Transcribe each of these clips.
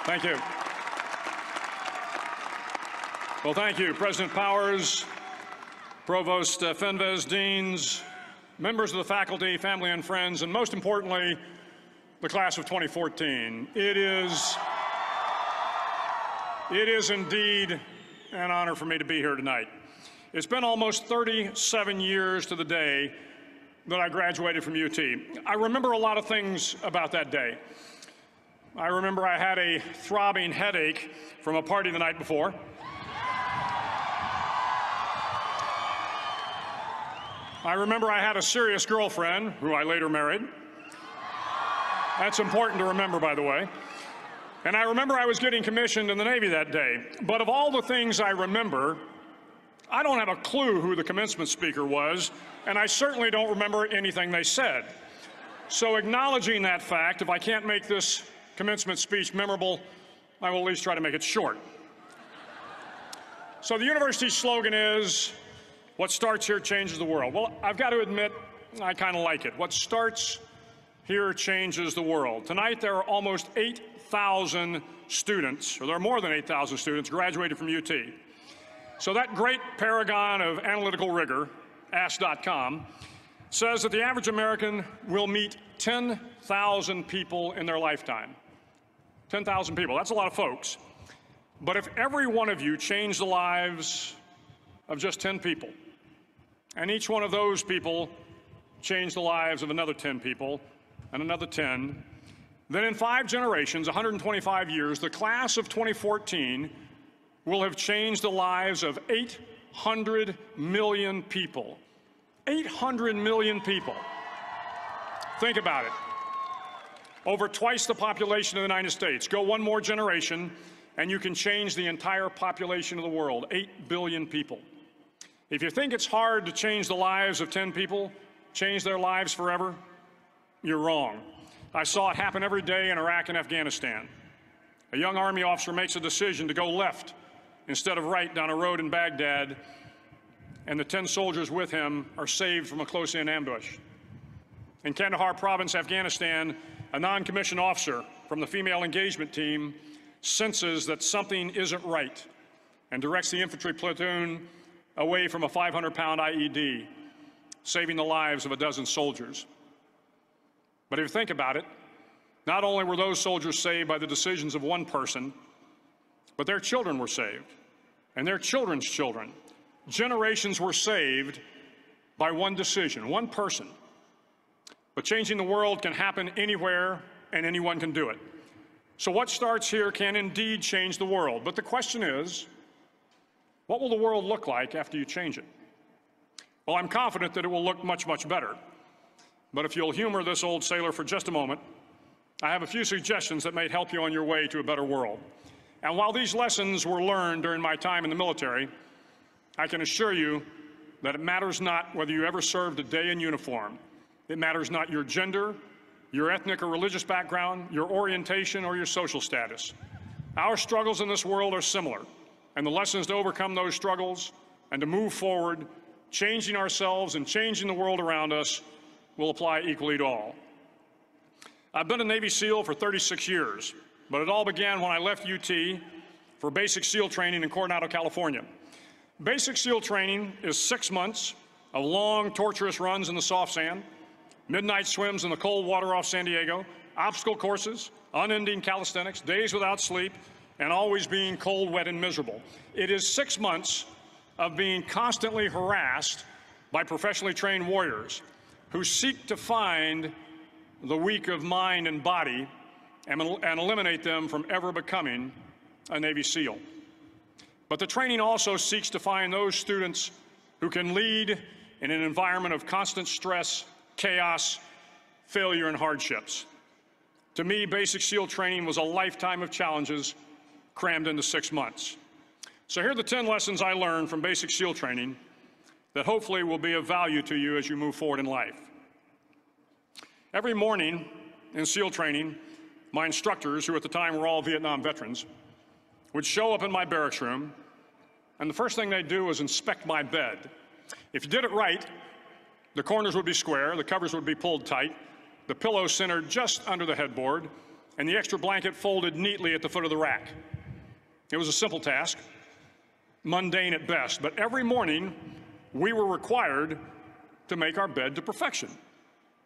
Thank you. Well, thank you, President Powers, Provost Fenves, deans, members of the faculty, family and friends, and most importantly, the class of 2014. It is indeed an honor for me to be here tonight. It's been almost 37 years to the day that I graduated from UT. I remember a lot of things about that day. I remember I had a throbbing headache from a party the night before. I remember I had a serious girlfriend, who I later married. That's important to remember, by the way. And I remember I was getting commissioned in the Navy that day. But of all the things I remember, I don't have a clue who the commencement speaker was, and I certainly don't remember anything they said. So acknowledging that fact, if I can't make this commencement speech memorable, I will at least try to make it short. So the university's slogan is, "What starts here changes the world." Well, I've got to admit, I kind of like it. What starts here changes the world. Tonight, there are almost 8,000 students, or there are more than 8,000 students, graduated from UT. So that great paragon of analytical rigor, Ask.com, says that the average American will meet 10,000 people in their lifetime. 10,000 people, that's a lot of folks. But if every one of you changed the lives of just 10 people, and each one of those people changed the lives of another 10 people, and another 10, then in 5 generations, 125 years, the class of 2014 will have changed the lives of 800 million people. 800 million people. Think about it. Over twice the population of the United States. Go one more generation, and you can change the entire population of the world, 8 billion people. If you think it's hard to change the lives of 10 people, change their lives forever, you're wrong. I saw it happen every day in Iraq and Afghanistan. A young Army officer makes a decision to go left instead of right down a road in Baghdad, and the 10 soldiers with him are saved from a close-in ambush. In Kandahar province, Afghanistan, a non-commissioned officer from the female engagement team senses that something isn't right and directs the infantry platoon away from a 500-pound IED, saving the lives of a dozen soldiers. But if you think about it, not only were those soldiers saved by the decisions of one person, but their children were saved, and their children's children. Generations were saved by one decision, one person. But changing the world can happen anywhere, and anyone can do it. So what starts here can indeed change the world. But the question is, what will the world look like after you change it? Well, I'm confident that it will look much, much better. But if you'll humor this old sailor for just a moment, I have a few suggestions that may help you on your way to a better world. And while these lessons were learned during my time in the military, I can assure you that it matters not whether you ever served a day in uniform. It matters not your gender, your ethnic or religious background, your orientation, or your social status. Our struggles in this world are similar, and the lessons to overcome those struggles and to move forward, changing ourselves and changing the world around us, will apply equally to all. I've been a Navy SEAL for 36 years, but it all began when I left UT for basic SEAL training in Coronado, California. Basic SEAL training is 6 months of long, torturous runs in the soft sand, midnight swims in the cold water off San Diego, obstacle courses, unending calisthenics, days without sleep, and always being cold, wet, and miserable. It is 6 months of being constantly harassed by professionally trained warriors who seek to find the weak of mind and body and eliminate them from ever becoming a Navy SEAL. But the training also seeks to find those students who can lead in an environment of constant stress, chaos, failure, and hardships. To me, basic SEAL training was a lifetime of challenges crammed into 6 months. So here are the 10 lessons I learned from basic SEAL training that hopefully will be of value to you as you move forward in life. Every morning in SEAL training, my instructors, who at the time were all Vietnam veterans, would show up in my barracks room, and the first thing they'd do was inspect my bed. If you did it right, the corners would be square, the covers would be pulled tight, the pillow centered just under the headboard, and the extra blanket folded neatly at the foot of the rack. It was a simple task, mundane at best, but every morning we were required to make our bed to perfection.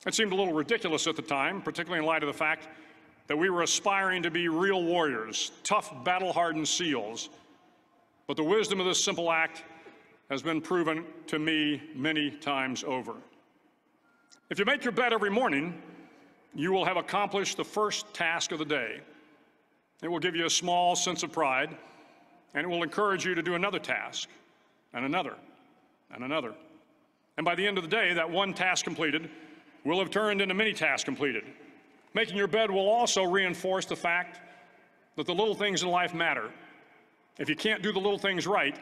It seemed a little ridiculous at the time, particularly in light of the fact that we were aspiring to be real warriors, tough, battle-hardened SEALs. But the wisdom of this simple act has been proven to me many times over. If you make your bed every morning, you will have accomplished the first task of the day. It will give you a small sense of pride, and it will encourage you to do another task, and another, and another. And by the end of the day, that one task completed will have turned into many tasks completed. Making your bed will also reinforce the fact that the little things in life matter. If you can't do the little things right,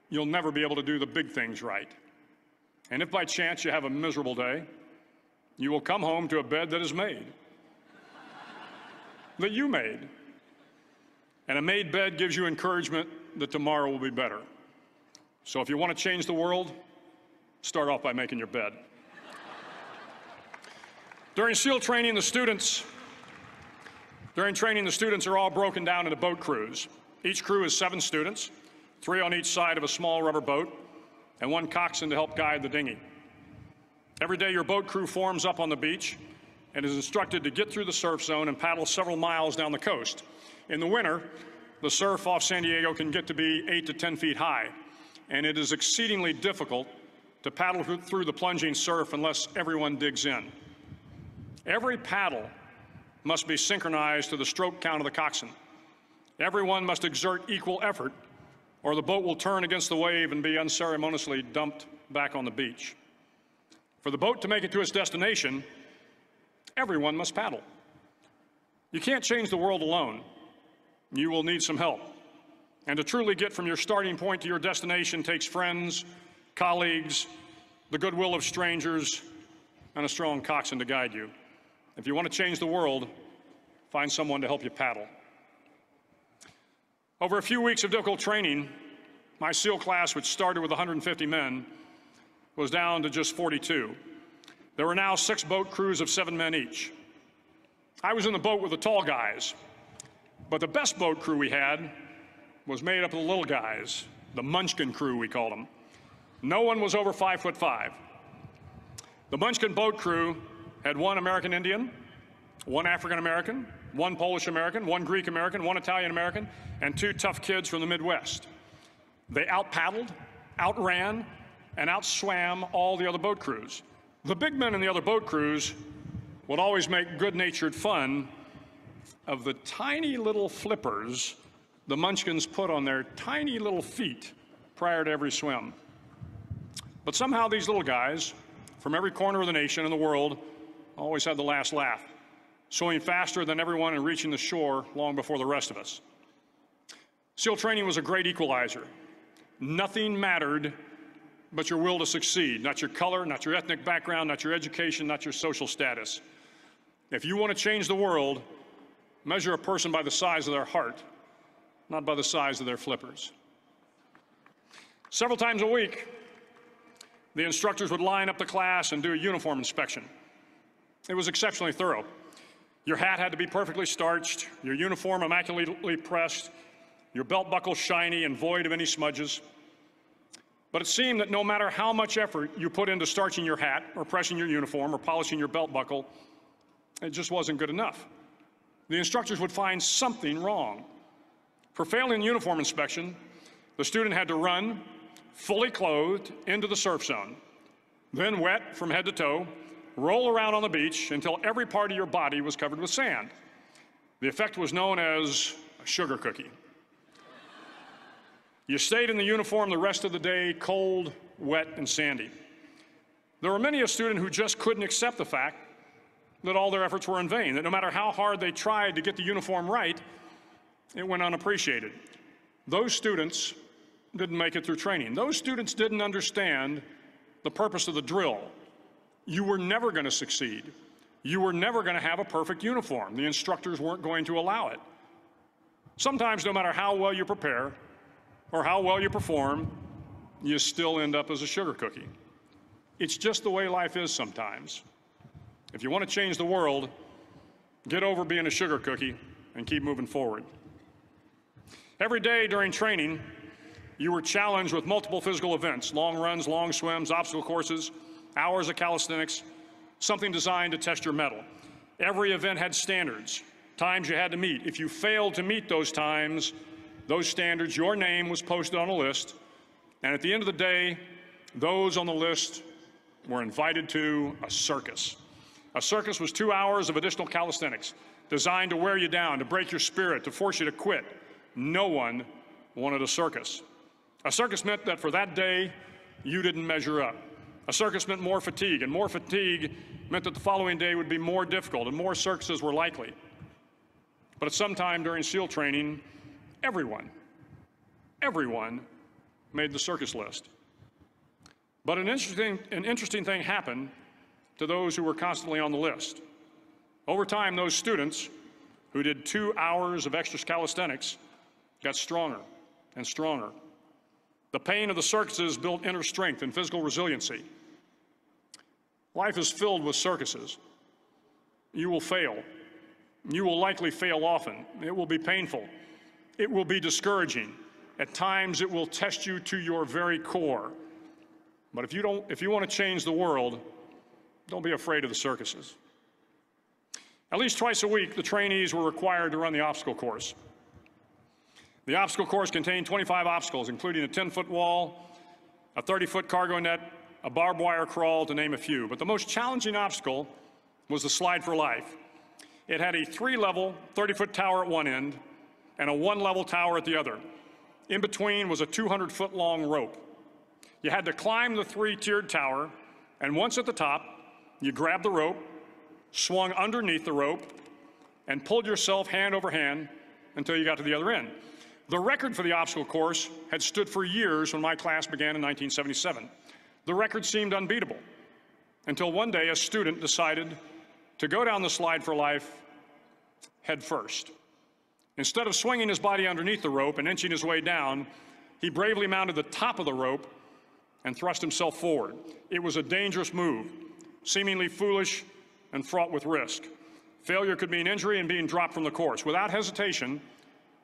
you'll never be able to do the big things right. And if by chance you have a miserable day, you will come home to a bed that is made, that you made. And a made bed gives you encouragement that tomorrow will be better. So if you want to change the world, start off by making your bed. During SEAL training, the students are all broken down into boat crews. Each crew is 7 students, 3 on each side of a small rubber boat, and 1 coxswain to help guide the dinghy. Every day, your boat crew forms up on the beach and is instructed to get through the surf zone and paddle several miles down the coast. In the winter, the surf off San Diego can get to be 8 to 10 feet high, and it is exceedingly difficult to paddle through the plunging surf unless everyone digs in. Every paddle must be synchronized to the stroke count of the coxswain. Everyone must exert equal effort, or the boat will turn against the wave and be unceremoniously dumped back on the beach. For the boat to make it to its destination, everyone must paddle. You can't change the world alone. You will need some help. And to truly get from your starting point to your destination takes friends, colleagues, the goodwill of strangers, and a strong coxswain to guide you. If you want to change the world, find someone to help you paddle. Over a few weeks of difficult training, my SEAL class, which started with 150 men, was down to just 42. There were now 6 boat crews of 7 men each. I was in the boat with the tall guys, but the best boat crew we had was made up of the little guys, the Munchkin crew, we called them. No one was over 5'5". The Munchkin boat crew had 1 American Indian, 1 African American, 1 Polish American, 1 Greek American, 1 Italian American, and 2 tough kids from the Midwest. They out-paddled, outran, and outswam all the other boat crews. The big men in the other boat crews would always make good-natured fun of the tiny little flippers the Munchkins put on their tiny little feet prior to every swim. But somehow these little guys from every corner of the nation and the world always had the last laugh, swimming faster than everyone and reaching the shore long before the rest of us. SEAL training was a great equalizer. Nothing mattered but your will to succeed, not your color, not your ethnic background, not your education, not your social status. If you want to change the world, measure a person by the size of their heart, not by the size of their flippers. Several times a week, the instructors would line up the class and do a uniform inspection. It was exceptionally thorough. Your hat had to be perfectly starched, your uniform immaculately pressed, your belt buckle shiny and void of any smudges. But it seemed that no matter how much effort you put into starching your hat or pressing your uniform or polishing your belt buckle, it just wasn't good enough. The instructors would find something wrong. For failing the uniform inspection, the student had to run, fully clothed, into the surf zone, then wet from head to toe, roll around on the beach until every part of your body was covered with sand. The effect was known as a sugar cookie. You stayed in the uniform the rest of the day, cold, wet, and sandy. There were many a student who just couldn't accept the fact that all their efforts were in vain, that no matter how hard they tried to get the uniform right, it went unappreciated. Those students didn't make it through training. Those students didn't understand the purpose of the drill. You were never going to succeed. You were never going to have a perfect uniform. The instructors weren't going to allow it. Sometimes, no matter how well you prepare or how well you perform, you still end up as a sugar cookie. It's just the way life is sometimes. If you want to change the world, get over being a sugar cookie and keep moving forward. Every day during training, you were challenged with multiple physical events: long runs, long swims, obstacle courses, hours of calisthenics, something designed to test your mettle. Every event had standards, times you had to meet. If you failed to meet those times, those standards, your name was posted on a list, and at the end of the day, those on the list were invited to a circus. A circus was 2 hours of additional calisthenics, designed to wear you down, to break your spirit, to force you to quit. No one wanted a circus. A circus meant that for that day, you didn't measure up. A circus meant more fatigue, and more fatigue meant that the following day would be more difficult, and more circuses were likely. But at some time during SEAL training, everyone made the circus list. But an interesting thing happened to those who were constantly on the list. Over time, those students who did 2 hours of extra calisthenics got stronger and stronger. The pain of the circuses built inner strength and physical resiliency. Life is filled with circuses. You will fail. You will likely fail often. It will be painful. It will be discouraging. At times, it will test you to your very core. But if you want to change the world, don't be afraid of the circuses. At least twice a week, the trainees were required to run the obstacle course. The obstacle course contained 25 obstacles, including a 10-foot wall, a 30-foot cargo net, a barbed wire crawl, to name a few. But the most challenging obstacle was the slide for life. It had a 3-level, 30-foot tower at one end and a 1-level tower at the other. In between was a 200-foot-long rope. You had to climb the 3-tiered tower, and once at the top, you grabbed the rope, swung underneath the rope, and pulled yourself hand over hand until you got to the other end. The record for the obstacle course had stood for years when my class began in 1977. The record seemed unbeatable until one day a student decided to go down the slide for life head first. Instead of swinging his body underneath the rope and inching his way down, he bravely mounted the top of the rope and thrust himself forward. It was a dangerous move, seemingly foolish and fraught with risk. Failure could mean injury and being dropped from the course. Without hesitation,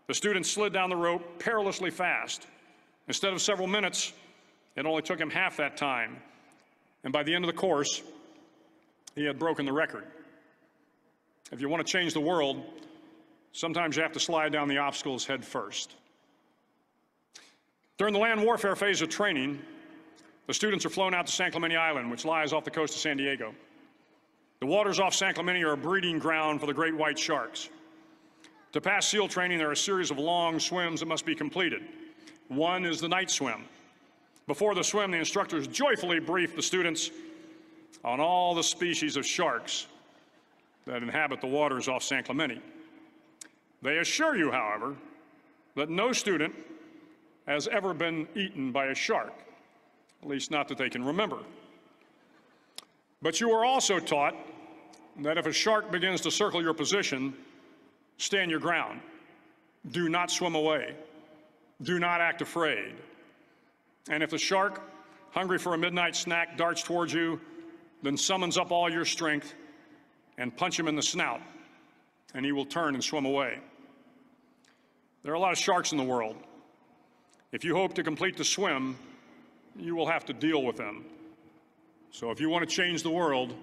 the student slid down the rope perilously fast. Instead of several minutes, it only took him half that time. And by the end of the course, he had broken the record. If you want to change the world, sometimes you have to slide down the obstacles head first. During the land warfare phase of training, the students are flown out to San Clemente Island, which lies off the coast of San Diego. The waters off San Clemente are a breeding ground for the great white sharks. To pass SEAL training, there are a series of long swims that must be completed. One is the night swim. Before the swim, the instructors joyfully brief the students on all the species of sharks that inhabit the waters off San Clemente. They assure you, however, that no student has ever been eaten by a shark, at least not that they can remember. But you are also taught that if a shark begins to circle your position, stand your ground. Do not swim away. Do not act afraid. And if the shark, hungry for a midnight snack, darts towards you, then summons up all your strength and punch him in the snout, and he will turn and swim away. There are a lot of sharks in the world. If you hope to complete the swim, you will have to deal with them. So if you want to change the world,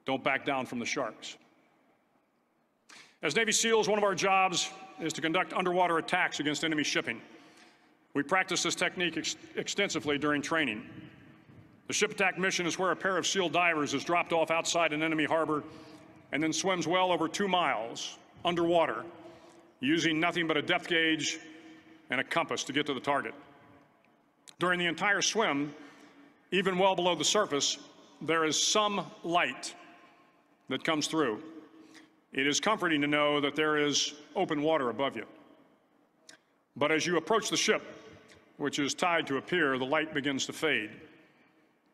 don't back down from the sharks. As Navy SEALs, one of our jobs is to conduct underwater attacks against enemy shipping. We practice this technique extensively during training. The ship attack mission is where a pair of SEAL divers is dropped off outside an enemy harbor and then swims well over 2 miles underwater, using nothing but a depth gauge and a compass to get to the target. During the entire swim, even well below the surface, there is some light that comes through. It is comforting to know that there is open water above you. But as you approach the ship, which is tied to a pier, the light begins to fade.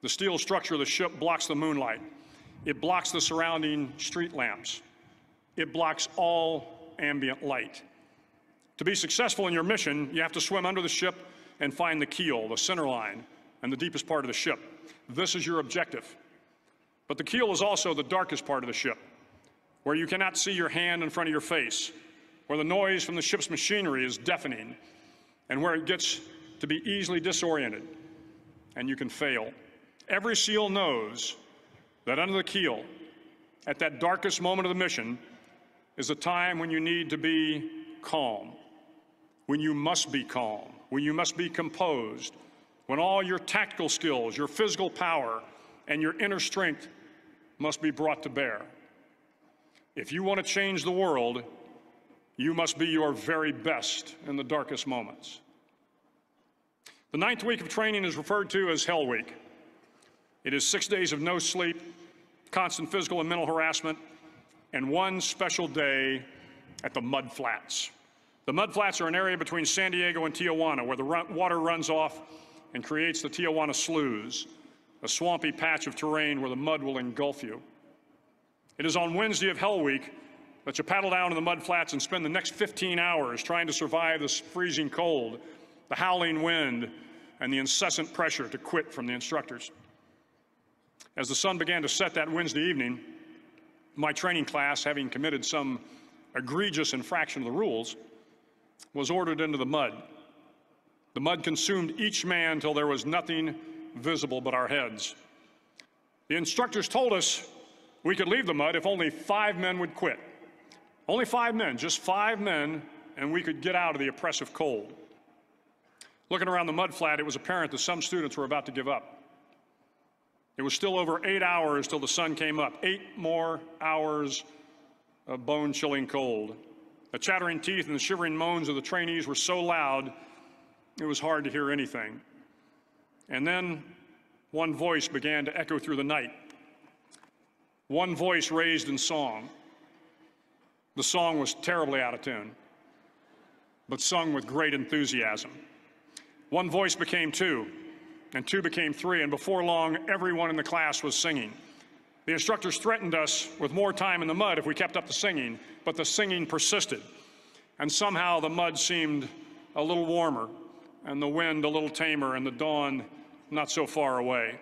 The steel structure of the ship blocks the moonlight. It blocks the surrounding street lamps. It blocks all ambient light. To be successful in your mission, you have to swim under the ship and find the keel, the center line, and the deepest part of the ship. This is your objective. But the keel is also the darkest part of the ship. where you cannot see your hand in front of your face, where the noise from the ship's machinery is deafening, and where it gets to be easily disoriented, and you can fail. Every SEAL knows that under the keel, at that darkest moment of the mission, is a time when you need to be calm, when you must be calm, when you must be composed, when all your tactical skills, your physical power, and your inner strength must be brought to bear. If you want to change the world, you must be your very best in the darkest moments. The 9th week of training is referred to as Hell Week. It is 6 days of no sleep, constant physical and mental harassment, and one special day at the Mud Flats. The Mud Flats are an area between San Diego and Tijuana where the water runs off and creates the Tijuana Sloughs, a swampy patch of terrain where the mud will engulf you. It is on Wednesday of Hell Week that you paddle down to the Mud Flats and spend the next 15 hours trying to survive the freezing cold, the howling wind, and the incessant pressure to quit from the instructors. As the sun began to set that Wednesday evening, my training class, having committed some egregious infraction of the rules, was ordered into the mud. The mud consumed each man till there was nothing visible but our heads. The instructors told us we could leave the mud if only 5 men would quit. Only 5 men, just 5 men, and we could get out of the oppressive cold. Looking around the mud flat, it was apparent that some students were about to give up. It was still over 8 hours till the sun came up. 8 more hours of bone-chilling cold. The chattering teeth and the shivering moans of the trainees were so loud, it was hard to hear anything. And then one voice began to echo through the night. One voice raised in song. The song was terribly out of tune, but sung with great enthusiasm. One voice became 2, and 2 became 3, and before long, everyone in the class was singing. The instructors threatened us with more time in the mud if we kept up the singing, but the singing persisted. And somehow the mud seemed a little warmer, and the wind a little tamer, and the dawn not so far away.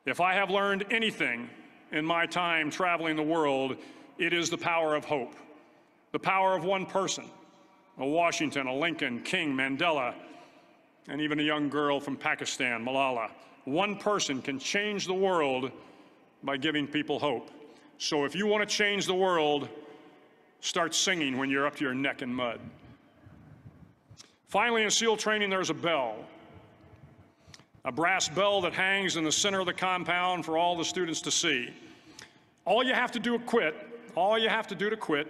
If I have learned anything in my time traveling the world, it is the power of hope. The power of one person, a Washington, a Lincoln, King, Mandela, and even a young girl from Pakistan, Malala. One person can change the world by giving people hope. So if you want to change the world, start singing when you're up to your neck in mud. Finally, in SEAL training, there's a bell. A brass bell that hangs in the center of the compound for all the students to see. All you have to do to quit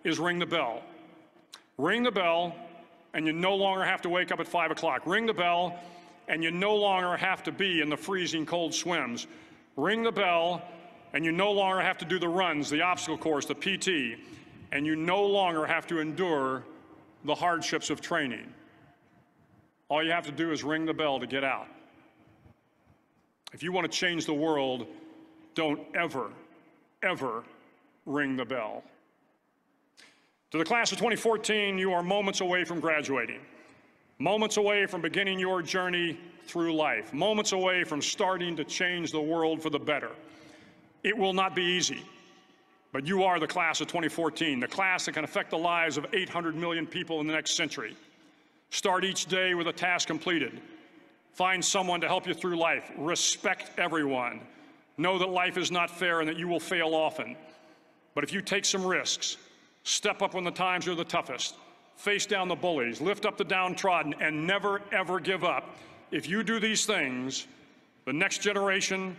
is ring the bell. Ring the bell, and you no longer have to wake up at 5 o'clock. Ring the bell, and you no longer have to be in the freezing cold swims. Ring the bell, and you no longer have to do the runs, the obstacle course, the PT, and you no longer have to endure the hardships of training. All you have to do is ring the bell to get out. If you want to change the world, don't ever, ever ring the bell. To the class of 2014, you are moments away from graduating, moments away from beginning your journey through life, moments away from starting to change the world for the better. It will not be easy, but you are the class of 2014, the class that can affect the lives of 800 million people in the next century. Start each day with a task completed. Find someone to help you through life. Respect everyone. Know that life is not fair and that you will fail often. But if you take some risks, step up when the times are the toughest, face down the bullies, lift up the downtrodden, and never, ever give up. If you do these things, the next generation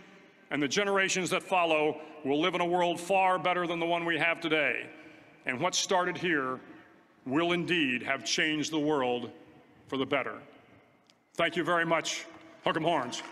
and the generations that follow will live in a world far better than the one we have today. And what started here will indeed have changed the world for the better. Thank you very much. Hook 'em horns.